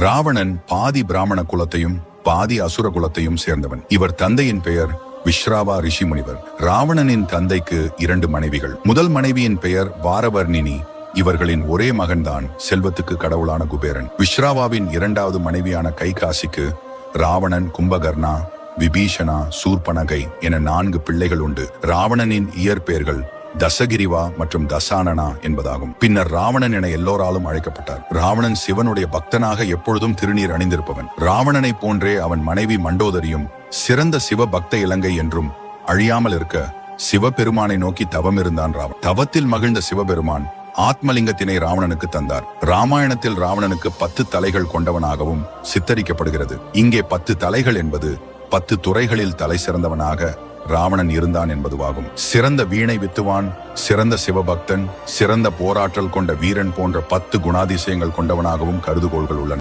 ராவணன் பாதி பிராமண குலத்தையும் பாதி அசுர குலத்தையும் சேர்ந்தவன். இவர் தந்தையின் பெயர் விஸ்ராவா ரிஷி முனிவர். ராவணனின் தந்தைக்கு 2 மனைவிகள். முதல் மனைவியின் பெயர் வாரவர்ணினி. இவர்களின் ஒரே மகன்தான் செல்வத்துக்கு கடவுளான குபேரன். விஸ்ராவாவின் 2வது மனைவியான கைகாசிக்கு ராவணன், கும்பகர்ணா, விபீஷணா, சூர்பனகை என 4 பிள்ளைகள் உண்டு. ராவணனின் இயற்பெயர்கள் தசகிரிவா மற்றும் தசானனா என்பதாகும். பின்னர் ராவணன் என எல்லோராலும் அழைக்கப்பட்டார். ராவணன் சிவனுடைய பக்தனாக எப்பொழுதும் திருநீர் அணிந்திருப்பவன். ராவணனை போன்றே அவன் மனைவி மண்டோதரியும் சிறந்த சிவ பக்த இலங்கை என்றும் அழியாமல் இருக்க சிவபெருமானை நோக்கி தவம் இருந்தான். தவத்தில் மகிழ்ந்த சிவபெருமான் ஆத்மலிங்கத்தினை ராவணனுக்கு தந்தார். ராமாயணத்தில் ராவணனுக்கு 10 தலைகள் கொண்டவனாகவும் சித்தரிக்கப்படுகிறது. இங்கே 10 தலைகள் என்பது 10 துறைகளில் தலை சிறந்தவனாக ராவணன் இருந்தான் என்பதுவாகும். சிறந்த வீணை வித்துவான், சிறந்த சிவபக்தன், சிறந்த போராற்றல் கொண்ட வீரன் போன்ற 10 குணாதிசயங்கள் கொண்டவனாகவும் கருதுகோள்கள் உள்ளன.